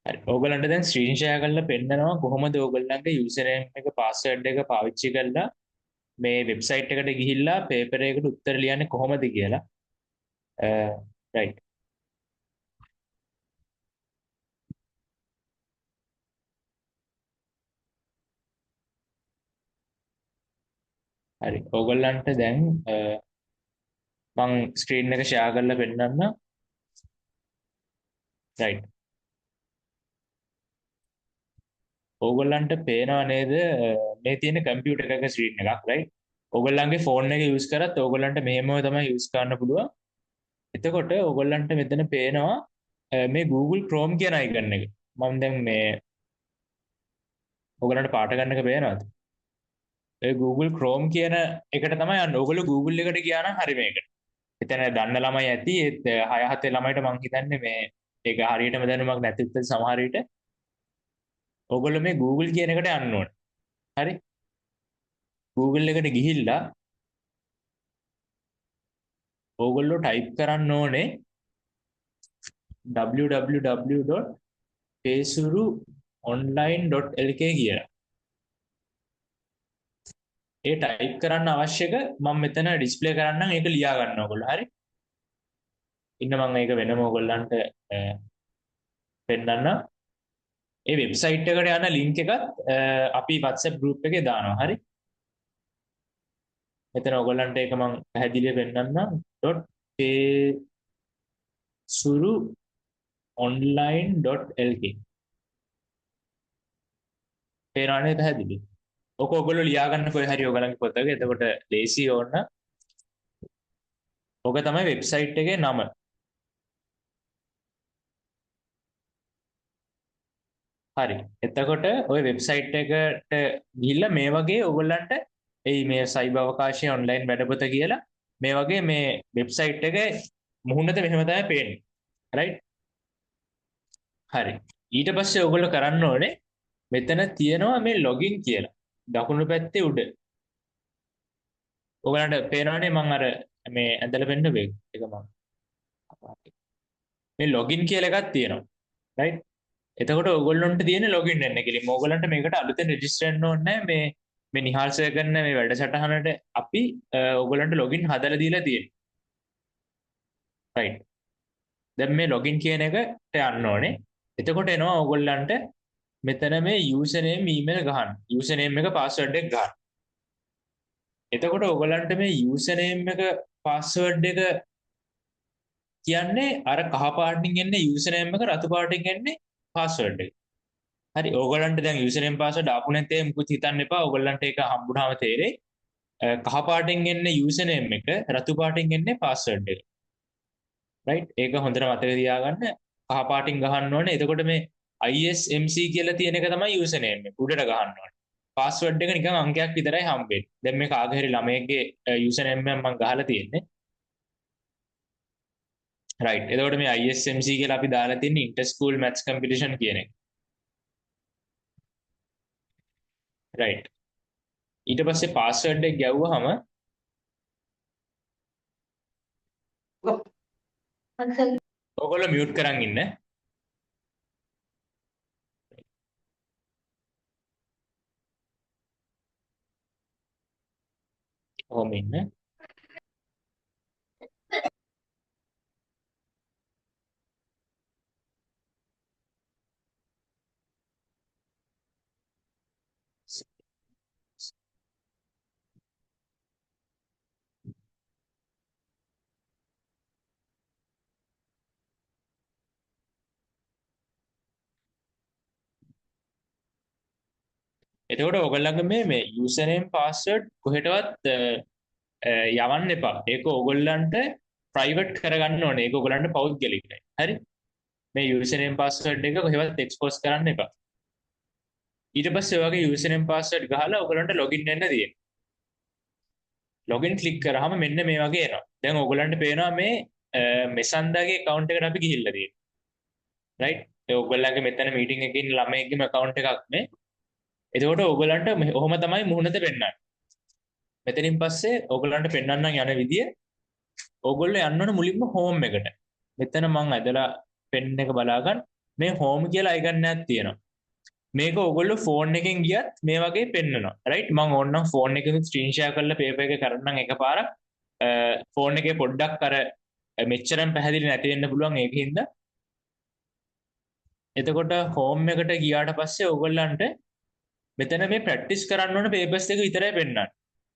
හරි. ඕගලන්ට දැන් ස්ක්‍රීන් ෂෙයා කරලා පෙන්නනවා කොහොමද ඕගලන්ගේ යූසර් නේම් එක පාස්වර්ඩ් එක පාවිච්චි කරලා මේ වෙබ්සයිට් එකට ගිහිල්ලා පේපර් එකකට උත්තර ලියන්නේ කොහොමද කියලා. රයිට්. හරි. ඕගලන්ට දැන් මම ස්ක්‍රීන් එක ෂෙයා කරලා පෙන්නන්න. රයිට්. ඕගලන්ට පේනව නේද මේ තියෙන කම්පියුටර් එක ස්ක්‍රීන් එකක් රයිට්. ඕගලන්ගේ ෆෝන් එක යූස් කරත් ඕගලන්ට මෙහෙම තමයි යූස් කරන්න පුළුවන්. එතකොට ඕගලන්ට මෙතන පේනවා මේ Google Chrome කියන අයිකන් එක. මම දැන් මේ ඕගලන්ට පාට ගන්න එක පේනවද? ඒ Google Chrome කියන එකට තමයි යන්න. ඕගොල්ලෝ Google එකට ගියා නම් හරි මේකට. එතන දන්න ළමයි ඇති. ඒත් 6 7 ළමයිට මං හිතන්නේ මේ ඒක හරියටම දැනුමක් නැතිත් සමහර විට ඕගොල්ලෝ මේ Google කියන එකට යන්න ඕනේ. හරි? Google එකට ගිහිල්ලා ඕගොල්ලෝ ටයිප් කරන්න ඕනේ www.pesuruonline.lk කියලා. ඒ ටයිප් කරන්න අවශ්‍ය එක මම මෙතන ඩිස්ප්ලේ කරන්නම්. ඒක ලියා ගන්න ඕගොල්ලෝ. හරි? ඉන්න මම ඒක වෙනම ඕගොල්ලන්ට පෙන්නන්න. ඒ වෙබ්සයිට් එකට යන ලින්ක් එකත් අපි WhatsApp group එකේ දානවා. හරි? මෙතන ඔයගොල්ලන්ට ඒක මම පැහැදිලිව පෙන්නන්නම්. .pesuruonline.lk පේනවනේ පැහැදිලි. ඔක ඔයගොල්ලෝ ලියා ගන්න කොහේ හරි ඔයගලන්ගේ පොතක. එතකොට ලේසි ඕන. ඔක තමයි වෙබ්සයිට් එකේ නම. හරි. එතකොට ওই වෙබ්සයිට් එකට ගිහිල්ලා මේ වගේ ඔයගොල්ලන්ට මේ සයිබර් අවකාශයේ ඔන්ලයින් වැඩපොත කියලා මේ වගේ මේ වෙබ්සයිට් එකේ මුහුණට මෙහෙම තමයි පේන්නේ. රයිට්? හරි. ඊට පස්සේ ඔයගොල්ලෝ කරන්න ඕනේ මෙතන තියෙනවා මේ ලොගින් කියලා. දකුණු පැත්තේ උඩ. ඔයගලන්ට පේනවනේ මම අර මේ ඇඳලා පෙන්න බෑ. ඒක මම. මේ ලොගින් කියලා එකක් තියෙනවා. රයිට්? එතකොට ඔයගොල්ලන්ට තියෙන ලොගින් වෙන්න කියලා. ඔයගොල්ලන්ට මේකට අලුතෙන් රෙජිස්ටර් වෙන්න ඕනේ නැහැ. මේ නිහාල් සර් කරන මේ වැඩසටහනට අපි ඔයගොල්ලන්ට ලොගින් හදලා දීලා තියෙනවා. රයිට්. දැන් මේ ලොගින් කියන එකට යන්න ඕනේ. එතකොට එනවා ඔයගොල්ලන්ට මෙතන මේ යූසර් නේම් ඊමේල් ගහන්න. යූසර් නේම් එක පාස්වර්ඩ් එක ගහන්න. එතකොට ඔයගොල්ලන්ට මේ යූසර් නේම් එක පාස්වර්ඩ් එක කියන්නේ අර කහ පාටින් එන්නේ යූසර් නේම් එක රතු පාටින් එන්නේ පාස්වර්ඩ් එක. හරි. ඕගොල්ලන්ට දැන් යූසර් නේම් පාස්වර්ඩ් ආපු නැත්නම් මුකුත් හිතන්න එපා. ඕගොල්ලන්ට ඒක හම්බුනාම තේරෙයි. කහ පාටින් එන්නේ යූසර් නේම් එක, රතු පාටින් එන්නේ පාස්වර්ඩ් එක. රයිට්? ඒක හොඳට මතක තියාගන්න. කහ පාටින් ගහන්න ඕනේ. එතකොට මේ ISMC කියලා තියෙන එක තමයි යූසර් නේම් එක. උඩට ගහන්න ඕනේ. පාස්වර්ඩ් එක නිකන් අංකයක් විතරයි හම්බෙන්නේ. දැන් මේ කාගේ හරි ළමයෙක්ගේ යූසර් නේම් එක මම ගහලා තියෙන්නේ. රයිට්. එතකොට මේ ISMC කියලා අපි දාලා තියෙන්නේ ඉන්ටර් ස්කූල් මැත්ස් කම්පිටිෂන් කියන එක. රයිට්. ඊට පස්සේ පාස්වර්ඩ් එක ගැව්වහම ඔයගොල්ලෝ මියුට් කරන් ඉන්න. ඔහොම ඉන්න. එතකොට ඔයගොල්ලන්ගේ මේ යූසර් නේම් පාස්වර්ඩ් කොහෙටවත් යවන්න එපා. ඒක ඔයගොල්ලන්ට ප්‍රයිවට් කරගන්න ඕනේ. ඒක ඔයගොල්ලන්ට පෞද්ගලිකයි. හරි? මේ යූසර් නේම් පාස්වර්ඩ් එක කොහෙවත් එක්ස්පෝස් කරන්න එපා. ඊට පස්සේ ඔයගේ යූසර් නේම් පාස්වර්ඩ් ගහලා ඔයගොල්ලන්ට ලොගින් වෙන්න තියෙනවා. ලොගින් ක්ලික් කරාම මෙන්න මේ වගේ එනවා. දැන් ඔයගොල්ලන්ට පේනවා මේ මෙසන්දාගේ account එකට අපි ගිහිල්ලා තියෙනවා. රයිට්? ඒ ඔයගොල්ලන්ගේ මෙතන මීටින් එකේ ඉන්න ළමයෙක්ගේම account එකක් මේ. එතකොට ඔයගොල්ලන්ට ඔහොම තමයි මුහුණත පෙන්නන්නේ. මෙතනින් පස්සේ ඔයගොල්ලන්ට පෙන්වන්නම් යන විදිය ඔයගොල්ලෝ යන්න ඕන මුලින්ම හෝම් එකට. මෙතන මම ඇදලා පෙන් එක බලා ගන්න. මේ හෝම් කියලා අයිකන් එකක් තියෙනවා. මේක ඔයගොල්ලෝ ෆෝන් එකෙන් ගියත් මේ වගේ පෙන්නනවා. රයිට්? මම ඕනනම් ෆෝන් එකෙන් ස්ක්‍රීන් ෂෙයා කරලා පේපර් එක කරන්නම් එකපාරක්. ෆෝන් එකේ පොඩ්ඩක් අර මෙච්චරම පැහැදිලි නැති වෙන්න පුළුවන් ඒකින්ද. එතකොට හෝම් එකට ගියාට පස්සේ ඔයගොල්ලන්ට මෙතන මේ ප්‍රැක්ටිස් කරන්න ඕන පේපර්ස් එක විතරයි පෙන්නන්නේ.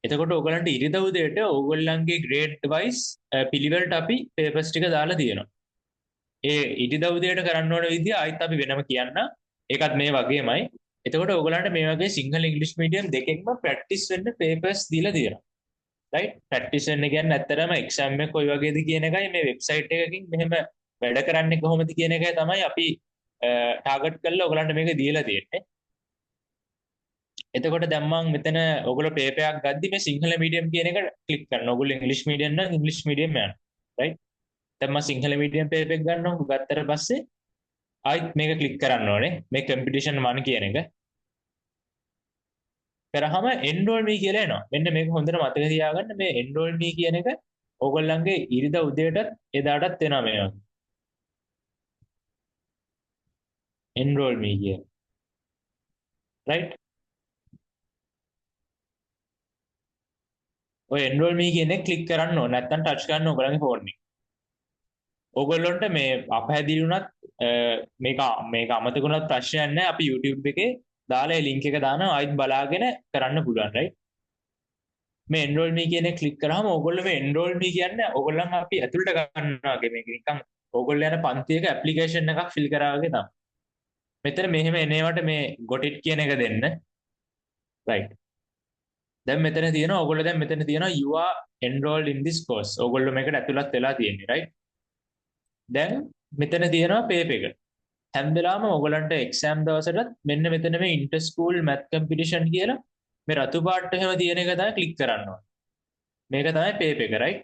එතකොට ඔයගලන්ට ඉරිදා උදේට ඔයගොල්ලන්ගේ ග්‍රේඩ් වයිස් පිළිවෙලට අපි පේපර්ස් ටික දාලා තියෙනවා. ඒ ඉරිදා උදේට කරන්න ඕන විදිය ආයිත් අපි වෙනම කියන්න. ඒකත් මේ වගේමයි. එතකොට ඔයගලන්ට මේ වගේ සිංහල ඉංග්‍රීසි මීඩියම් දෙකෙන්ම ප්‍රැක්ටිස් වෙන්න පේපර්ස් දීලා තියෙනවා. රයිට්? ප්‍රැක්ටිස් වෙන්න කියන්නේ ඇත්තටම එක්සෑම් එක කොයි වගේද කියන එකයි මේ වෙබ්සයිට් එකකින් මෙහෙම වැඩ කරන්නේ කොහොමද කියන එකයි තමයි අපි ටාගට් කරලා ඔයගලන්ට මේක දීලා තියෙන්නේ. එතකොට දැන් මම මෙතන ඔයගොල්ලෝ පේපර් එකක් ගද්දි මේ සිංහල මීඩියම් කියන එක ක්ලික් කරනවා. ඔයගොල්ලෝ ඉංග්‍රීසි මීඩියම් නම් ඉංග්‍රීසි මීඩියම් යනවා. රයිට්? දැන් මම සිංහල මීඩියම් පේපර් එක ගන්නවා. ගත්තට පස්සේ ආයිත් මේක ක්ලික් කරන්න ඕනේ. මේ කම්පිටිෂන් 1 කියන එක. කරාම enroll me කියලා එනවා. මෙන්න මේක හොඳට මතක තියාගන්න. මේ enroll me කියන එක ඕගොල්ලන්ගේ ඉරිදා උදේටත් එදාටත් එනවා මේ වගේ. enroll me කියන. රයිට්? ඔය enroll me කියන එක ක්ලික් කරන්න ඕනේ. නැත්නම් ටච් කරන්න ඕගොල්ලන්ගේ ෆෝන් එකේ. ඕගොල්ලොන්ට මේ අපහැදිලි වුණත් මේක අමතක වුණත් ප්‍රශ්නයක් නැහැ. අපි YouTube එකේ දාලා ඒ link එක දානවා. ආයෙත් බලාගෙන කරන්න පුළුවන්. right? මේ enroll me කියන එක ක්ලික් කරාම ඕගොල්ලෝ මේ enroll me කියන්නේ ඕගොල්ලන් අපි ඇතුළට ගන්නවා වගේ මේක නිකන් ඕගොල්ලෝ යන පන්තියක ඇප්ලිකේෂන් එකක් ෆිල් කරා වගේ තමයි. මෙතන මෙහෙම එනේවට මේ got it කියන එක දෙන්න. right? දැන් මෙතන තියෙනවා ඕගොල්ලෝ දැන් මෙතන තියෙනවා you are enrolled in this course. ඕගොල්ලෝ මේකට ඇතුළත් වෙලා තියෙන්නේ. right? දැන් මෙතන තියෙනවා පේපර් එක. හැම වෙලාවම ඔයගලන්ට එක්සෑම් දවසට මෙන්න මෙතන මේ ඉන්ටර් ස්කූල් මැත් කම්පිටිෂන් කියලා මේ රතු පාට එහෙම තියෙන එක තමයි ක්ලික් කරන්න ඕනේ. මේක තමයි පේපර් එක right.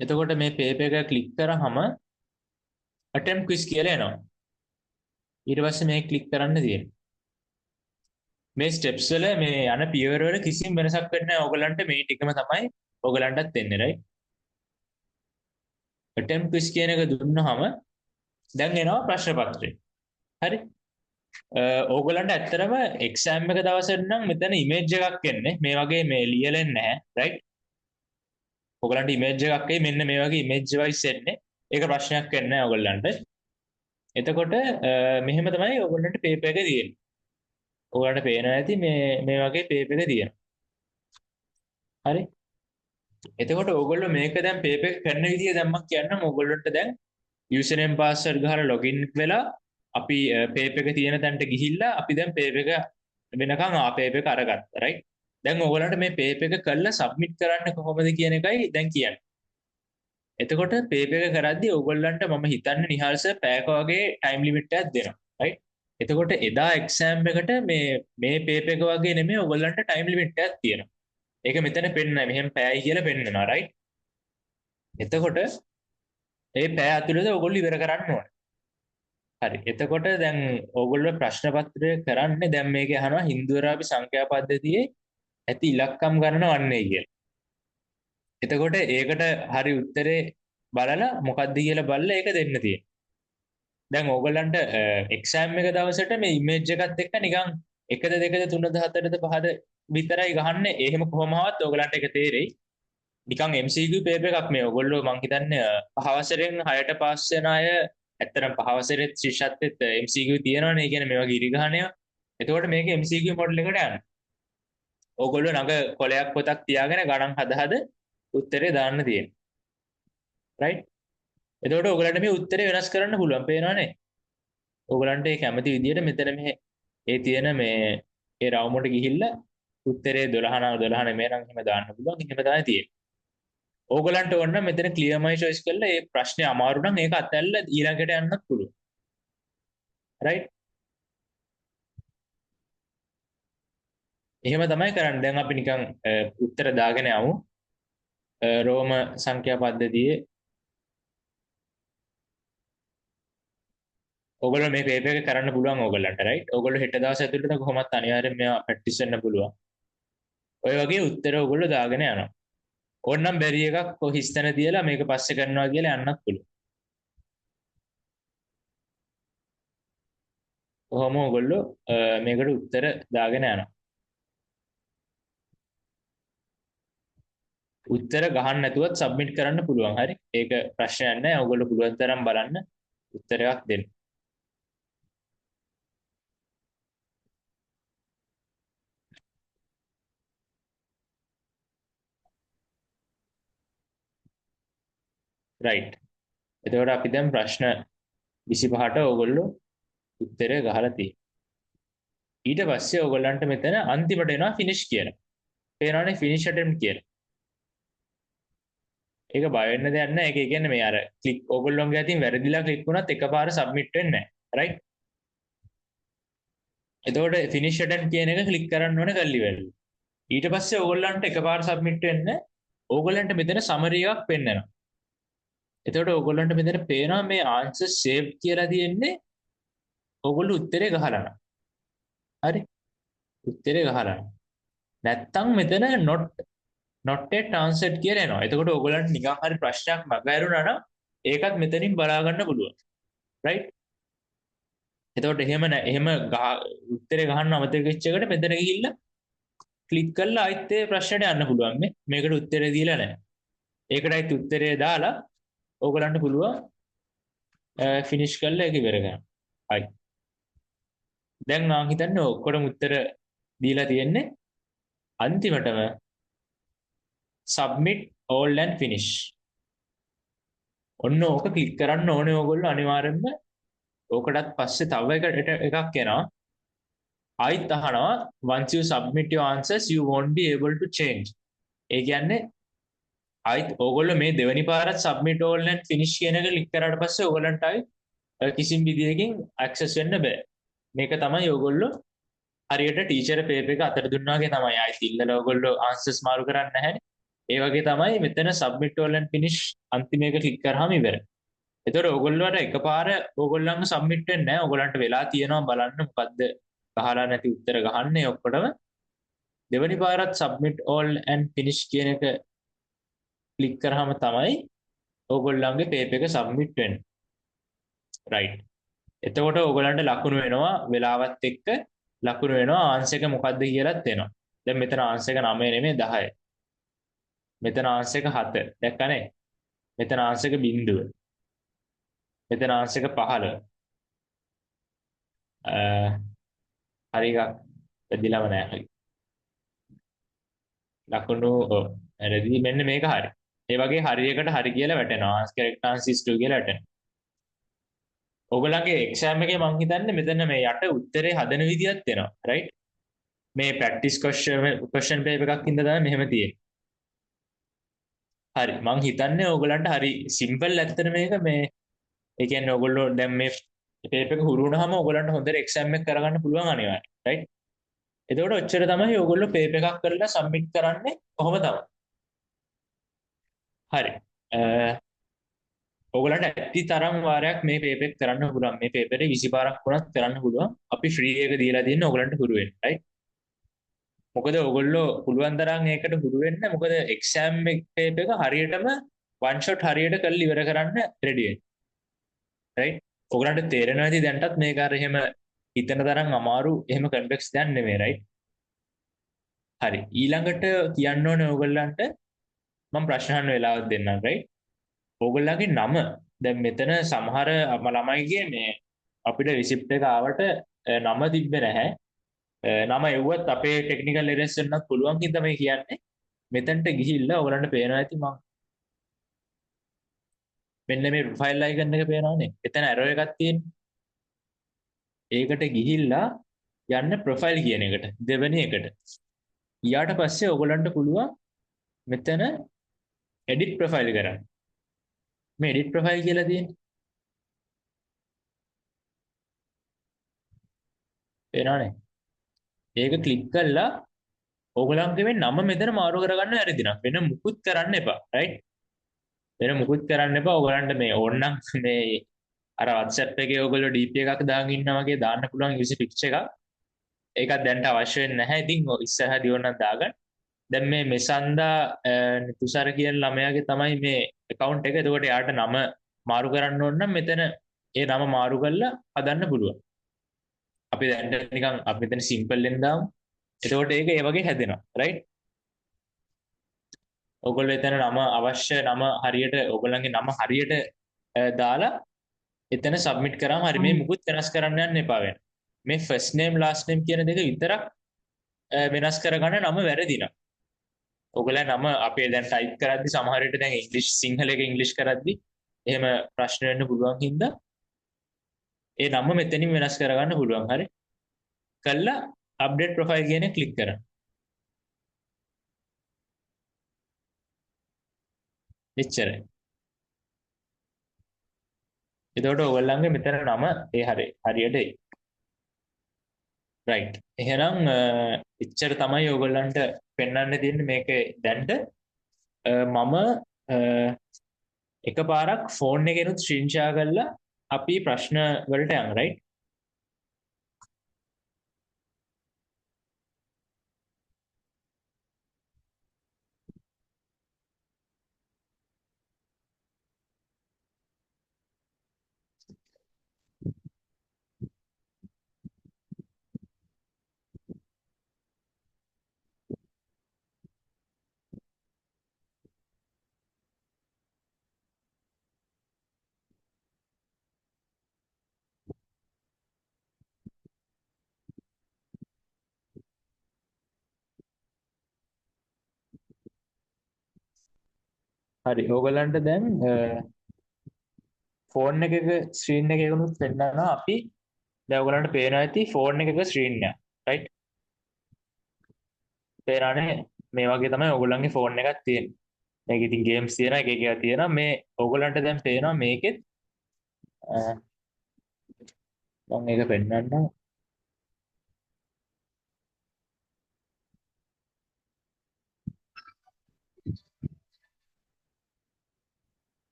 එතකොට මේ පේපර් එක ක්ලික් කරාම attempt quiz කියලා එනවා. ඊට පස්සේ මේක ක්ලික් කරන්න තියෙනවා. මේ ස්ටෙප්ස් වල මේ යන පියවර වල කිසිම වෙනසක් වෙන්නේ නැහැ. ඔයගලන්ට මේ ටිකම තමයි ඔයගලන්ටත් වෙන්නේ right. attempt quiz කියන එක දුන්නාම දැන් එනවා ප්‍රශ්න පත්‍රය. හරි. ඕගොල්ලන්ට ඇත්තටම එක්සෑම් එක දවසට නම් මෙතන ඉමේජ් එකක් එන්නේ. මේ වගේ මේ ලියලා නැහැ. right? ඕගොල්ලන්ට ඉමේජ් එකක් එයි මෙන්න මේ වගේ ඉමේජ් වයිස් එන්නේ. ඒක ප්‍රශ්නයක් වෙන්නේ නැහැ ඕගොල්ලන්ට. එතකොට මෙහෙම තමයි ඕගොල්ලන්ට පේපර් එක තියෙන්නේ. ඕගොල්ලන්ට පේනවා ඇති මේ වගේ පේපර් එක තියෙනවා. හරි? එතකොට ඕගොල්ලෝ මේක දැන් පේපර් එක කරන විදිය දැන් මම කියන්නම් ඕගොල්ලන්ට දැන් username password ගහලා login වෙලා අපි පේපර් එක තියෙන තැනට ගිහිල්ලා අපි දැන් පේපර් එක වෙනකන් පේපර් එක අරගත්තා right. දැන් ඕගොල්ලන්ට මේ පේපර් එක කරලා සබ්මිට් කරන්න කොහොමද කියන එකයි දැන් කියන්නේ. එතකොට පේපර් එක කරද්දී ඕගොල්ලන්ට මම හිතන්නේ නිහාල් සර් පැයක වගේ ටයිම් ලිමිට් එකක් දෙනවා right. එතකොට එදා එක්සෑම් එකට මේ පේපර් එක වගේ නෙමෙයි ඕගොල්ලන්ට ටයිම් ලිමිට් එකක් තියෙනවා. ඒක මෙතන පෙන්නනවා මෙහෙම පැයයි කියලා පෙන්නනවා right. එතකොට ඒ පැය ඇතුළත ඕගොල්ලෝ ඉවර කරන්න ඕනේ. හරි. එතකොට දැන් ඕගොල්ලෝ ප්‍රශ්න පත්‍රය කරන්නේ දැන් මේක අහනවා හින්දු අරාබි සංඛ්‍යා පද්ධතියේ ඇති ඉලක්කම් ගණන වන්නේ කියලා. එතකොට ඒකට හරි උත්තරේ බලලා මොකක්ද කියලා බලලා ඒක දෙන්න තියෙනවා. දැන් ඕගොල්ලන්ට එක්සෑම් එක දවසට මේ ඉමේජ් එකත් එක්ක නිකන් 1ද 2ද 3ද 4ද 5ද විතරයි ගහන්නේ. එහෙම කොහොමවත් ඕගොල්ලන්ට ඒක තේරෙයි. නිකන් MCQ පේපර් එකක් මේ ඕගොල්ලෝ මං හිතන්නේ 5 වසරෙන් 6ට පාස් වෙන අය ඇත්තටම 5 වසරේ ශිෂ්‍යත්වෙත් MCQ තියෙනවනේ. ඒ කියන්නේ මේ වගේ ඉරිගහණය. එතකොට මේක MCQ මොඩල් එකට යනවා. ඕගොල්ලෝ ළඟ කොලයක් පොතක් තියාගෙන ගණන් හද උත්තරේ දාන්න තියෙනවා. right? එතකොට ඕගොල්ලන්ට මේ උත්තරේ වෙනස් කරන්න පුළුවන්. පේනවනේ? ඕගොල්ලන්ට ඒ කැමති විදිහට මෙතන මේ ඒ තියෙන මේ ඒ රවුමට ගිහිල්ලා උත්තරේ 12 නම් 12 නෙමෙයි නම් එහෙම දාන්න පුළුවන්. එහෙම තමයි තියෙන්නේ. ඕගොල්ලන්ට ඕන නම් මෙතන clear my choice කරලා ඒ ප්‍රශ්නේ අමාරු නම් ඒක අතහැරලා ඊළඟට යන්නත් පුළුවන්. right? එහෙම තමයි කරන්නේ. දැන් අපි නිකන් උත්තර දාගෙන යමු. රෝම සංඛ්‍යා පද්ධතියේ ඕගොල්ලෝ මේ පේපර් එක කරන්න පුළුවන් ඕගොල්ලන්ට right. ඕගොල්ලෝ හෙට දවස් ඇතුළත කොහොමත් අනිවාර්යෙන් මේවා ප්‍රැක්ටිස් වෙන්න පුළුවන්. ඔය වගේ උත්තර ඕගොල්ලෝ දාගෙන යනවා. ඕනනම් බැරි එකක් හිස්තැන තියලා මේක පස්සේ කරනවා කියලා යන්නත් පුළුවන්. කොහොම ඔයගොල්ලෝ මේකට උත්තර දාගෙන යනවා. උත්තර ගහන්න නැතුවත් සබ්මිට් කරන්න පුළුවන්. හරි. ඒක ප්‍රශ්නයක් නැහැ. ඔයගොල්ලෝ පුළුවන් තරම් බලන්න උත්තරයක් දෙන්න. රයිට්. එතකොට අපි දැන් ප්‍රශ්න 25ට ඔයගොල්ලෝ උත්තරය ගහලා තියෙනවා. ඊට පස්සේ ඔයගොල්ලන්ට මෙතන අන්තිමට එනවා ෆිනිෂ් කියලා. පේනවනේ ෆිනිෂ් අටෙම්ප්ට් කියලා. ඒක බය වෙන්න දෙයක් නැහැ. ඒක කියන්නේ මේ අර ක්ලික් ඔයගොල්ලෝගේ අතින් වැරදිලා ක්ලික් වුණත් එකපාර සබ්මිට් වෙන්නේ නැහැ. රයිට්. එතකොට ෆිනිෂ් අටෙම්ප්ට් කියන එක ක්ලික් කරන්න ඕනේ කල්ලි වෙලු. ඊට පස්සේ ඕගොල්ලන්ට එකපාර සබ්මිට් වෙන්න ඕගොල්ලන්ට මෙතන සමරි එකක් පෙන්නනවා. එතකොට ඕගොල්ලන්ට මෙතන පේනවා මේ ආන්සර් සේව් කියලා තියෙන්නේ ඕගොල්ලෝ උත්තරේ ගහලා නම්. හරි. උත්තරේ ගහලා නම්. නැත්තම් මෙතන not yet answered කියලා එනවා. එතකොට ඕගොල්ලන්ට නිකන් හරි ප්‍රශ්නයක් මගහැරුණා නම් ඒකත් මෙතනින් බලා ගන්න පුළුවන්. right? එතකොට එහෙම උත්තරේ ගහන්න අමතක වෙච්ච එකට මෙතන ගිහිල්ලා ක්ලික් කරලා ආයෙත් ඒ ප්‍රශ්නට යන්න පුළුවන් මේ. මේකට උත්තරේ දීලා නැහැ. ඒකටයි උත්තරේ දාලා ඕගලන්ට පුළුවන් ෆිනිෂ් කරලා ඒක ඉවර කරන්න. හරි. දැන් මම හිතන්නේ ඔක්කොටම උත්තර දීලා තියෙන්නේ අන්තිමටම submit all and finish. ඔන්න ඕක ක්ලික් කරන්න ඕනේ ඕගොල්ලෝ අනිවාර්යෙන්ම. ඕකටත් පස්සේ තව එකක් එනවා. ආයිත් අහනවා once you submit your answers you won't be able to change. ඒ කියන්නේ ආයිත් ඕගොල්ලෝ මේ දෙවෙනි පාරත් submit all and finish කියන එක ක්ලික් කරාට පස්සේ ඕගොල්ලන්ට ආයි කිසිම විදියකින් access වෙන්න බෑ. මේක තමයි ඕගොල්ලෝ හරියට ටීචර් පේපර් එක අතට දුන්නා වගේ තමයි. ආයිත් ඉල්ලලා ඕගොල්ලෝ answers මාරු කරන්නේ නැහැනේ. ඒ වගේ තමයි මෙතන submit all and finish අන්තිම එක ක්ලික් කරාම ඉවරයි. ඒතකොට ඕගොල්ලෝට එකපාර ඕගොල්ලන්ව submit වෙන්නේ නැහැ. ඕගොල්ලන්ට වෙලා තියෙනවා බලන්න මොකද්ද ගහලා නැති උත්තර ගහන්නේ ඔක්කොටම. දෙවෙනි පාරත් submit all and finish කියන එක ක්ලික් කරාම තමයි ඕගොල්ලන්ගේ පේපර් එක සබ්මිට් වෙන්නේ. රයිට්. එතකොට ඕගොල්ලන්ට ලකුණු වෙනවා වෙලාවත් එක්ක ලකුණු වෙනවා ආන්සර් එක මොකද්ද කියලාත් එනවා. දැන් මෙතන ආන්සර් එක 9 නෙමෙයි 10. මෙතන ආන්සර් එක 7. දැක්කනේ? මෙතන ආන්සර් එක 0. මෙතන ආන්සර් එක 15. හරි එකක් වැදිලාම නැහැ. ලකුණු රෙදි මෙන්න මේක හරි. ඒ වගේ හරියකට හරි කියලා වැටෙනවා. correct answer is 2 කියලා වැටෙනවා. ඔයගොල්ලන්ගේ එක්සෑම් එකේ මම හිතන්නේ මෙතන මේ යට උත්තරේ හදන විදියක් එනවා. right? මේ practice question paper එකක් ඉඳලා තමයි මෙහෙම තියෙන්නේ. හරි. මම හිතන්නේ ඔයගොල්ලන්ට හරි simple ඇත්තට මේක මේ ඒ කියන්නේ ඔයගොල්ලෝ දැන් මේ paper එක හුරු වුණාම ඔයගොල්ලන්ට හොඳට එක්සෑම් එක කරගන්න පුළුවන් අනිවාර්යයෙන්. right? එතකොට ඔච්චර තමයි ඔයගොල්ලෝ paper එකක් කරලා submit කරන්නේ කොහොම තමයි. හරි. ඔයගලන්ට ඇති තරම් වාරයක් මේ පේපර් එක කරන්න පුළුවන්. මේ පේපර් එක 20 පාරක් වුණත් කරන්න පුළුවන්. අපි ෆ්‍රී එක දීලා තියෙන්නේ ඔයගලන්ට හුරු වෙන්න. right? මොකද ඔයගොල්ලෝ පුළුවන් තරම් ඒකට හුරු වෙන්න. මොකද එක්සෑම් එක පේපර් එක හරියටම one shot හරියට කරලා ඉවර කරන්න රෙඩි වෙන්න. right? ඔයගලන්ට තේරෙනවා ඇති දැන්ටත් මේක අර එහෙම හිතන තරම් අමාරු එහෙම කම්ප්ලෙක්ස් දෙයක් නෙමෙයි. right? හරි. ඊළඟට කියන්න ඕනේ ඔයගලන්ට මම ප්‍රශ්න අහන්න වෙලාවක් දෙන්නම්. right? ඕගොල්ලන්ගේ නම දැන් මෙතන සමහර ළමයිගේ මේ අපිට රිසිප්ට් එක ආවට නම තිබ්බේ නැහැ. නම එව්වත් අපේ ටෙක්නිකල් එරර්ස් වෙන්නත් පුළුවන් කින්ද මේ කියන්නේ. මෙතනට ගිහිල්ලා ඕගොල්ලන්ට පේනවා ඇති මම මෙන්න මේ ප්‍රොෆයිල් අයිකන් එක පේනවනේ. එතන ඇරෝ එකක් තියෙනවා. ඒකට ගිහිල්ලා යන්න ප්‍රොෆයිල් කියන එකට දෙවෙනි එකට. ඊට පස්සේ ඕගොල්ලන්ට පුළුවන් මෙතන edit ප්‍රොෆයිල් කරන්න. මේ edit profile කියලා තියෙන්නේ. පේනවනේ. ඒක ක්ලික් කළා ඕගලන්ගේ මේ නම මෙතන මාරු කරගන්න වැරදිනම් වෙන මුකුත් කරන්න එපා. right? වෙන මුකුත් කරන්න එපා. ඕගලන්ට මේ ඕනනම් මේ අර WhatsApp එකේ ඕගොල්ලෝ DP එකක් දාගෙන ඉන්නා වගේ දාන්න පුළුවන් UC picture එකක්. ඒකත් දැන්ට අවශ්‍ය වෙන්නේ නැහැ. ඉතින් ඉස්සරහදී ඕනනම් දාගන්න. දැන් මේ මෙසන්දා තුසාර කියන ළමයාගේ තමයි මේ account එක. එතකොට යාට නම මාරු කරන්න ඕන නම් මෙතන ඒ නම මාරු කරලා හදන්න පුළුවන්. අපි දැන් නිකන් අපි මෙතන සිම්පල් එකෙන් දාමු. එතකොට ඒක ඒ වගේ හැදෙනවා right. ඔයගොල්ලෝ එතන නම අවශ්‍ය නම හරියට ඔයගොල්ලන්ගේ නම හරියට දාලා එතන සබ්මිට් කරාම හරි මේ මුකුත් වෙනස් කරන්න යන්න එපා වෙන. මේ ෆස්ට් නේම් ලාස්ට් නේම් කියන දෙක විතරක් වෙනස් කරගන්න නම වැරදිනවා. ඔයගොල්ලන් නම අපේ දැන් ටයිප් කරද්දි සමහර විට දැන් ඉංග්‍රීසි සිංහල එක ඉංග්‍රීසි කරද්දි එහෙම ප්‍රශ්න වෙන්න පුළුවන් හින්දා ඒ නම මෙතනින් වෙනස් කරගන්න පුළුවන් හරි. කළා අප්ඩේට් ප්‍රොෆයිල් කියන එක ක්ලික් කරන්න. එච්චරයි. එතකොට ඔයගොල්ලන්ගේ මෙතන නම ඒ හරියට එයි. රයිට්. එහෙනම් එච්චර තමයි ඔයගොල්ලන්ට පෙන්වන්න තියෙන්නේ මේකේ දැන්ට මම එකපාරක් ෆෝන් එකේනුත් ස්ක්‍රීන් ෂෙයා කරලා අපි ප්‍රශ්න වලට යමු රයිට්. හරි ඕගොල්ලන්ට දැන් ෆෝන් එකක ස්ක්‍රීන් එකක උනුත් පෙන්නනවා අපි දැන් ඔයගොල්ලන්ට පේනවා ඇති ෆෝන් එකක ස්ක්‍රීන් එක රයිට්. පේනවනේ මේ වගේ තමයි ඔයගොල්ලන්ගේ ෆෝන් එකක් තියෙන්නේ. මේක ඉතින් ගේම්ස් තියෙනවා එක එක තියෙනවා මේ ඔයගොල්ලන්ට දැන් පේනවා මේකෙත් මම මේක පෙන්නන්නම්.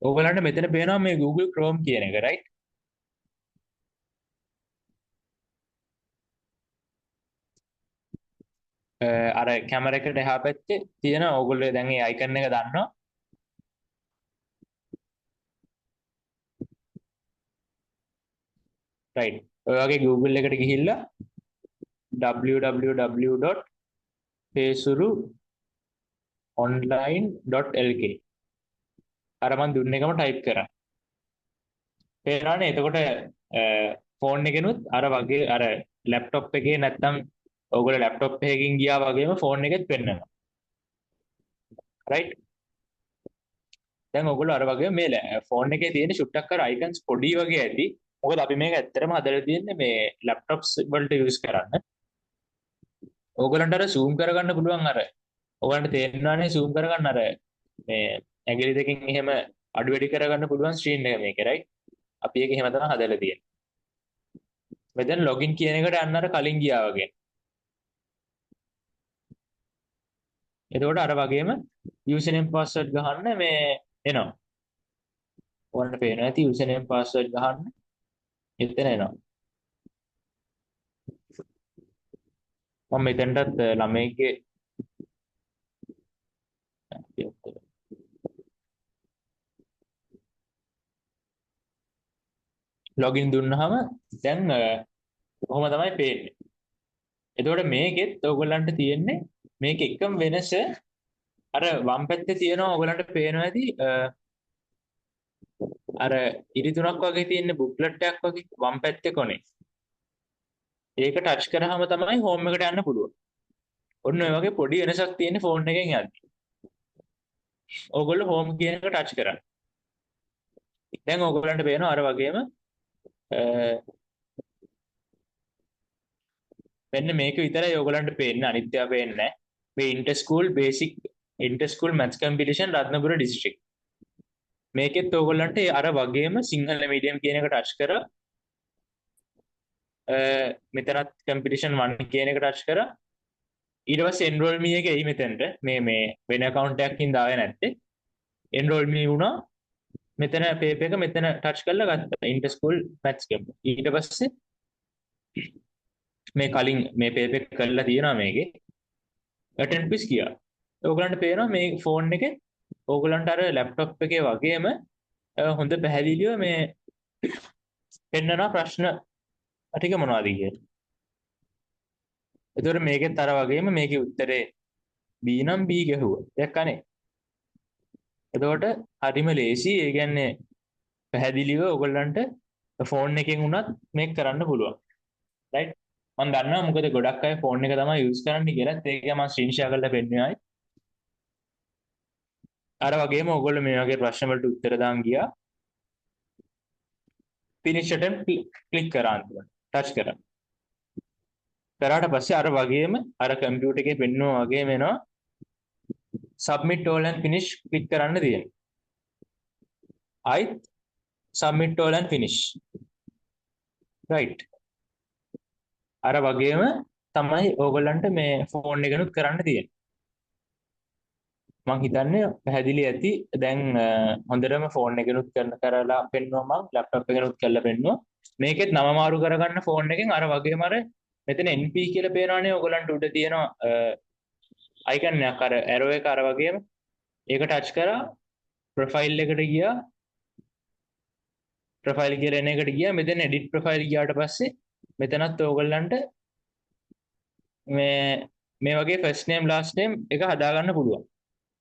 ඔයගොල්ලන්ට මෙතන පේනවා මේ Google Chrome කියන එක රයිට්. අර කැමරා එකට එහා පැත්තේ තියෙන ඕගොල්ලෝ දැන් මේ අයිකන් එක දන්නවා. රයිට්. ඔය වගේ Google එකට ගිහිල්ලා www.pesuru.online.lk අර මන් දුන්න එකම ටයිප් කරා. පේනවනේ එතකොට ෆෝන් එකෙනුත් අර වගේ අර ලැප්ටොප් එකේ නැත්තම් ඔයගොල්ලෝ ලැප්ටොප් එකකින් ගියා වගේම ෆෝන් එකෙත් පෙන්නනවා. රයිට්. දැන් ඔයගොල්ලෝ අර වගේ මේ ෆෝන් එකේ තියෙන ෂුට්ටක් අර අයිකන්ස් පොඩි වගේ ඇති. මොකද අපි මේක ඇත්තටම හදලා තියෙන්නේ මේ ලැප්ටොප්ස් වලට යූස් කරන්න. ඕගොල්ලන්ට අර zoom කරගන්න පුළුවන් අර. ඔයගොල්ලන්ට තේරෙනවානේ zoom කරගන්න අර මේ ඇඟිලි දෙකෙන් එහෙම අඩු වැඩි කරගන්න පුළුවන් ස්ක්‍රීන් එක මේකේ රයිට්. අපි ඒක එහෙම තමයි හදලා තියෙන්නේ. මෙතන login කියන එකට යන්න අර කලින් ගියා වගේ. එතකොට අර වගේම username password ගහන්න මේ එනවා. ඔයාලට පේනවා ඇති username password ගහන්න එතන එනවා. මම මෙතනටත් ළමයිගේ ලොගින් දුන්නාම දැන් කොහොම තමයි පේන්නේ. එතකොට මේකෙත් ඔයගොල්ලන්ට තියෙන්නේ මේක එකම වෙනස අර වම් පැත්තේ තියෙනවා ඔයගොල්ලන්ට පේනවා ඇති අර ඉරි තුනක් වගේ තියෙන බුක්ලට් එකක් වගේ වම් පැත්තේ කොනේ. ඒක ටච් කරාම තමයි හෝම් එකට යන්න පුළුවන්. ඔන්න ඔය වගේ පොඩි වෙනසක් තියෙන ෆෝන් එකෙන් යද්දි. ඕගොල්ලෝ හෝම් කියන එක ටච් කරන්න. දැන් ඕගොල්ලන්ට පේනවා අර වගේම මෙන්න මේක විතරයි ඕගොල්ලන්ට පේන්නේ අනිත් ඒවා පේන්නේ නැහැ. මේ inter school basic inter school maths competition Ratnapura district. මේකෙත් ඕගොල්ලන්ට අර වගේම සිංහල මීඩියම් කියන එක ටච් කරා මෙතනත් කම්පිටිෂන් 1 කියන එක ටච් කරා ඊට පස්සේ enroll me එක එයි මෙතනට මේ වෙන account එකකින් දාවේ නැත්තේ enroll me වුණා මෙතන පේප් එක මෙතන ටච් කරලා ගත්තා ඉන්ටර් ස්කූල් මැත්ස් ගේම් ඊට පස්සේ මේ කලින් මේ පේප් එක කරලා තියෙනවා මේකේ attend quiz කියලා. ඕගලන්ට පේනවා මේ ෆෝන් එකේ ඕගලන්ට අර ලැප්ටොප් එකේ වගේම හොඳ පැහැදිලිව මේ පෙන්නන ප්‍රශ්න ටික මොනවද කියලා. එතකොට මේකෙත් අර වගේම මේකේ උත්තරේ B නම් B ගැහුවා. දැක්කනේ. එතකොට හරිම ලේසි. ඒ කියන්නේ පැහැදිලිව ඔයගොල්ලන්ට ෆෝන් එකෙන් උනත් මේක කරන්න පුළුවන්. රයිට්? මම දන්නවා මොකද ගොඩක් අය ෆෝන් එක තමයි යූස් කරන්නේ කියලා. ඒක මම ස්ක්‍රීන් ෂෙයා කරලා පෙන්නුවායි. අර වගේම ඔයගොල්ලෝ මේ වගේ ප්‍රශ්න වලට උත්තර දාන් ගියා. finish attempt ක්ලික් කරා අන්තිමට. ටච් කරා. කරාට පස්සේ අර වගේම අර කම්පියුටර් එකේ පෙන්නුවා වගේම එනවා submit all and finish click කරන්න තියෙනවා. ආයිත් submit all and finish. right. අර වගේම තමයි ඕගොල්ලන්ට මේ ෆෝන් එකනොත් කරන්න තියෙන්නේ. මං හිතන්නේ පැහැදිලි ඇති. දැන් හොඳටම ෆෝන් එකනොත් කරලා පෙන්නුවා මං ලැප්ටොප් එකනොත් කරලා පෙන්නුවා. මේකෙත් නම මාරු කරගන්න ෆෝන් එකෙන් අර වගේම අර මෙතන NP කියලා පේනවනේ ඕගොල්ලන්ට උඩ තියෙනවා අයිකන් එකක් අර ඇරෝ එක අර වගේම ඒක ටච් කරා ප්‍රොෆයිල් එකට ගියා ප්‍රොෆයිල් කියලා එන එකට ගියා මෙතන එඩිට් ප්‍රොෆයිල් ගියාට පස්සේ මෙතනත් ඕගොල්ලන්ට මේ වගේ ෆස්ට් නේම් ලාස්ට් නේම් එක හදාගන්න පුළුවන්.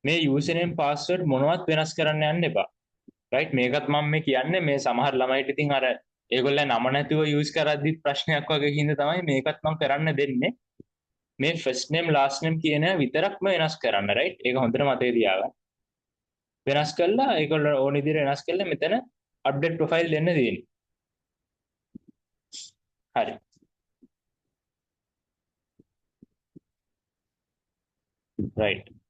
මේ යූසර් නේම් පාස්වර්ඩ් මොනවත් වෙනස් කරන්න යන්න එපා. රයිට් මේකත් මම මේ කියන්නේ මේ සමහර ළමයිට ඉතින් අර ඒගොල්ලෝ නම නැතුව යූස් කරද්දි ප්‍රශ්නයක් වගේ හින්දා තමයි මේකත් මම කරන්න දෙන්නේ. මේ ෆස්ට් නේම් ලාස්ට් නේම් කියන විතරක්ම වෙනස් කරන්න. රයිට් ඒක හොඳට මතේ තියාගන්න. වෙනස් කළා ඒගොල්ලෝ ඕන විදිහට වෙනස් කළා මෙතන අප්ඩේට් ප්‍රොෆයිල් දෙන්න තියෙන්නේ. හරි. right